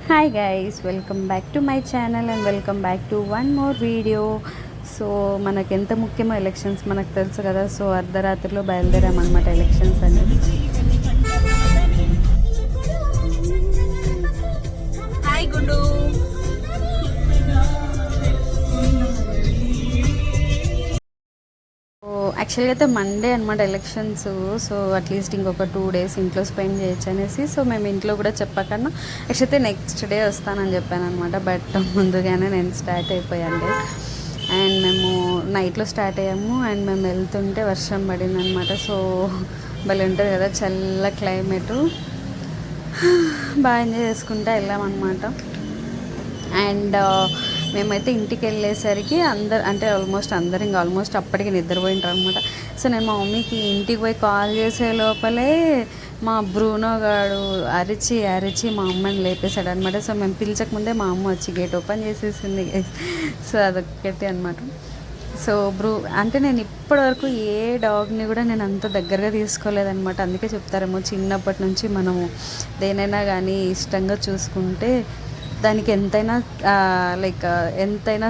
Hi guys, welcome back to my channel and welcome back to one more video. So మనకు ఎంత ముఖ్యమో elections మనకు తెలుసు కదా. సో అర్ధరాత్రిలో బయలుదేరామన్నమాట ఎలక్షన్స్ అనేది. హాయ్ గుండు. యాక్చువల్గా అయితే మండే అనమాట ఎలక్షన్స్. సో అట్లీస్ట్ ఇంకొక 2 days ఇంట్లో స్పెండ్ చేయొచ్చు అనేసి. సో మేము ఇంట్లో కూడా చెప్పకన్నా యాక్చువల్లీ నెక్స్ట్ డే వస్తానని చెప్పాను అనమాట. బట్ ముందుగానే నేను స్టార్ట్ అయిపోయాను. అండ్ మేము నైట్లో స్టార్ట్ అయ్యాము. అండ్ మేము వెళ్తుంటే వర్షం పడింది అనమాట. సో భలే ఉంటుంది కదా, చల్ల క్లైమేటు, బాగా ఎంజాయ్ చేసుకుంటూ వెళ్ళామన్నమాట. అండ్ మేమైతే ఇంటికి వెళ్ళేసరికి అందరు ఇంకా ఆల్మోస్ట్ అప్పటికి నిద్రపోయింటారు అనమాట. సో నేను మా మమ్మీకి ఇంటికి పోయి కాల్ చేసే లోపలే మా బ్రూనో గాడు అరిచి అరిచి మా అమ్మని లేపేశాడు అనమాట. సో మేము పిలిచకముందే మా అమ్మ వచ్చి గేట్ ఓపెన్ చేసేసింది. సో అదొక్కటి అనమాట. సో అంటే నేను ఇప్పటివరకు ఏ డాగ్ని కూడా నేను అంత దగ్గరగా తీసుకోలేదనమాట. అందుకే చెప్తారేమో చిన్నప్పటి నుంచి మనము దేనైనా కానీ ఇష్టంగా చూసుకుంటే దానికి ఎంతైనా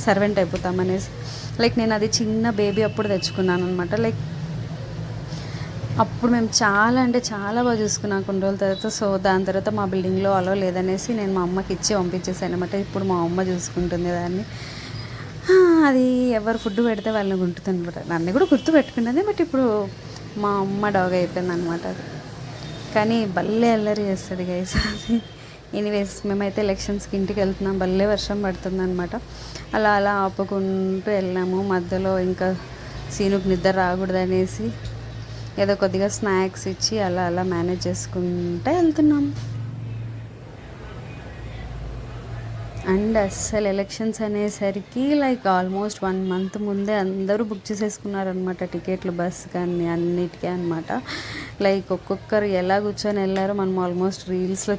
సర్వెంట్ అయిపోతాం అనేసి. నేను అది చిన్న బేబీ అప్పుడు తెచ్చుకున్నాను అనమాట. అప్పుడు మేము చాలా బాగా చూసుకున్నాను కొన్ని రోజుల తర్వాత. సో దాని తర్వాత మా బిల్డింగ్లో అలో లేదనేసి నేను మా అమ్మకి ఇచ్చి పంపించేసాను అనమాట. ఇప్పుడు మా అమ్మ చూసుకుంటుంది దాన్ని. అది ఎవరు ఫుడ్ పెడితే వాళ్ళని గుంటుంది అనమాట. నన్ను కూడా గుర్తు పెట్టుకున్నది. బట్ ఇప్పుడు మా అమ్మ డాగ్ అయిపోయింది అనమాట. అది కానీ భలే అల్లరి చేస్తుంది గైస్. ఎనీవేస్ మేమైతే ఎలక్షన్స్కి ఇంటికి వెళ్తున్నాం. భలే వర్షం పడుతుంది అనమాట. అలా ఆపుకుంటూ వెళ్ళాము. మధ్యలో ఇంకా సీనుకు నిద్ర రాకూడదు అనేసి ఏదో కొద్దిగా స్నాక్స్ ఇచ్చి అలా మేనేజ్ చేసుకుంటూ వెళ్తున్నాం. అండ్ అస్సలు ఎలక్షన్స్ అనేసరికి ఆల్మోస్ట్ 1 month ముందే అందరూ బుక్ చేసేసుకున్నారనమాట టికెట్లు, బస్ కానీ అన్నిటికీ అనమాట. ఒక్కొక్కరు ఎలా కూర్చొని వెళ్ళారో మనం ఆల్మోస్ట్ రీల్స్లో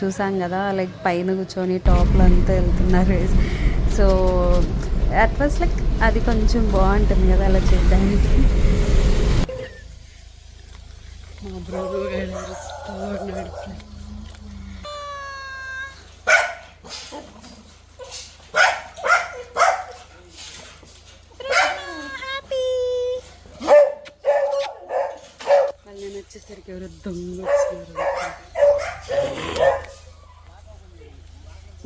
చూసాం కదా. పైన కూర్చొని టాప్లో అంతా వెళ్తున్నారు. సో అట్ వాస్ అది కొంచెం బాగుంటుంది కదా అలా చేయడానికి. వచ్చేసరికి ఎవరో దొంగ వచ్చినారు.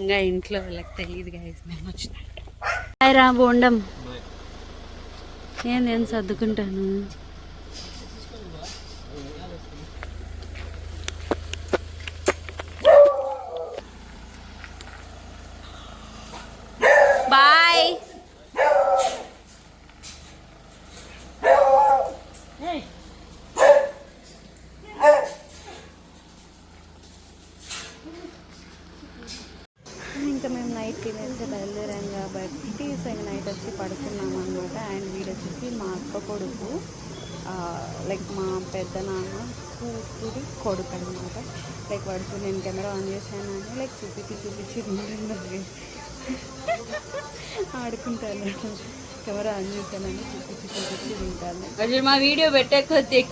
ఇంకా ఇంట్లో వాళ్ళకి తెలియదు గాయస్ మేము వచ్చినట్టు. రా బోండం, నేను సర్దుకుంటాను. బాయ్. ఇంకా మేము నైట్ తినేసి బయలుదేరాం కాబట్టి నైట్ వచ్చి పడుకున్నాం అనమాట. అండ్ వీడు వచ్చేసి మా అక్క కొడుకు, మా పెద్ద నాన్న కూతురి కొడుకు అనమాట. వాడికి నేను కెమెరా ఆన్ చేశాను అని చూపించి ఆడుకుంటాను. కెమెరా ఆన్ చేశానని చూపించి తింటాను. అసలు మా వీడియో పెట్టే కొద్ది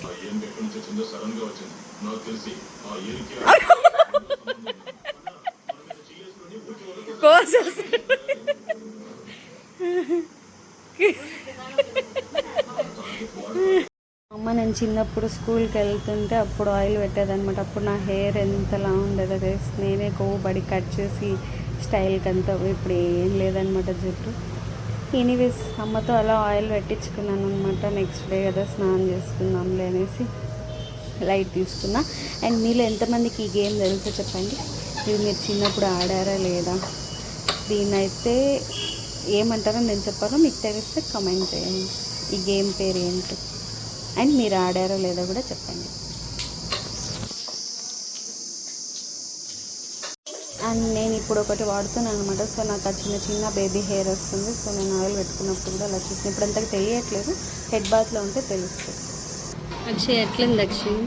అమ్మ నేను చిన్నప్పుడు స్కూల్కి వెళ్తుంటే అప్పుడు ఆయిల్ పెట్టేదనమాట. అప్పుడు నా హెయిర్ ఎంతలా ఉండేదో తెలిసి నేనే కొవ్వు కట్ చేసి స్టైల్కి అంతా. ఇప్పుడు ఏం లేదనమాట జుట్టు. ఎనీవేస్ అమ్మతో అలా ఆయిల్ పెట్టించుకున్నాను అనమాట. నెక్స్ట్ డే కదా స్నానం చేసుకుందాంలే అనేసి లైట్ తీసుకున్నా. అండ్ మీలో ఎంతమందికి ఈ గేమ్ తెలుసో చెప్పండి. ఇది మీరు చిన్నప్పుడు ఆడారా లేదా? దీన్నైతే ఏమంటారో నేను చెప్పాను, మీకు తెలిస్తే కమెంట్ చేయండి. ఈ గేమ్ పేరు ఏంటి అండ్ మీరు ఆడారో లేదో కూడా చెప్పండి. అండ్ నేను ఇప్పుడు ఒకటి వాడుతున్నాను అనమాట. సో నాకు ఆ చిన్న బేబీ హెయిర్ వస్తుంది. సో నేను ఆయిల్ పెట్టుకున్నప్పుడు కూడా అలా చూసిన ఇప్పుడు అంతగా తెలియట్లేదు. హెడ్ బాత్లో ఉంటే తెలుస్తుంది. అక్షయ్ ఎట్లుంది అక్షయ్?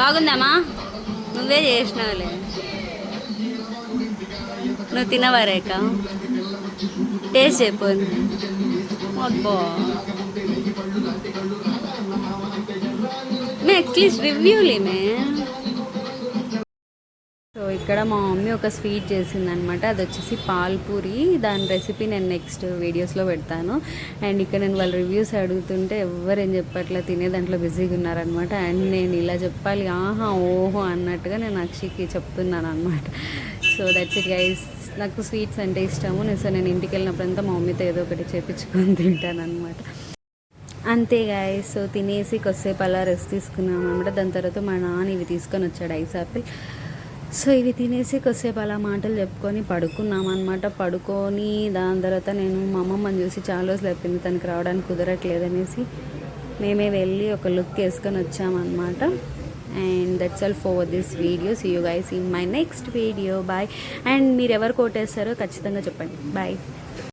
బాగుందమ్మా? నువ్వే చేసినావులే. నువ్వు తినవారేక టేస్ట్ అయిపోయింది. అబ్బా मैं एटलीस्ट रिव्यू ले मैं ఇక్కడ మా మమ్మీ ఒక స్వీట్ చేసిందనమాట, అది వచ్చేసి పాల్పూరి. దాని రెసిపీ నేను నెక్స్ట్ వీడియోస్లో పెడతాను. అండ్ ఇక్కడ నేను వాళ్ళ రివ్యూస్ అడుగుతుంటే ఎవరేం చెప్పట్లా, తినే దాంట్లో బిజీగా ఉన్నారనమాట. అండ్ నేను ఇలా చెప్పాలి ఆహా ఓహో అన్నట్టుగా నేను అక్షికి చెప్తున్నాను అనమాట. So that's it guys. నాకు స్వీట్స్ అంటే ఇష్టము. నేను ఇంటికి వెళ్ళినప్పుడంతా మా మమ్మీతో ఏదో ఒకటి చేపించుకొని తింటాను అనమాట. అంతే గాయస్. సో తినేసి కొద్దిసేపు అలా రెస్ట్ తీసుకున్నాం అనమాట. దాని తర్వాత మా నాన్న ఇవి తీసుకొని వచ్చాడు, ఐస్ యాపిల్. సో ఇవి తినేసి కొద్దిసేపు అలా మాటలు చెప్పుకొని పడుకున్నాం అనమాట. పడుకొని దాని తర్వాత నేను మా అమ్మమ్మని చూసి చాలా రోజులు అయిపోయింది, తనకి రావడానికి కుదరట్లేదనేసి మేమే వెళ్ళి ఒక లుక్ వేసుకొని వచ్చామన్నమాట. And that's all for this video. See you guys in my next video. Bye. And మీరు ఎవరు కోటేస్తారో ఖచ్చితంగా చెప్పండి. బాయ్.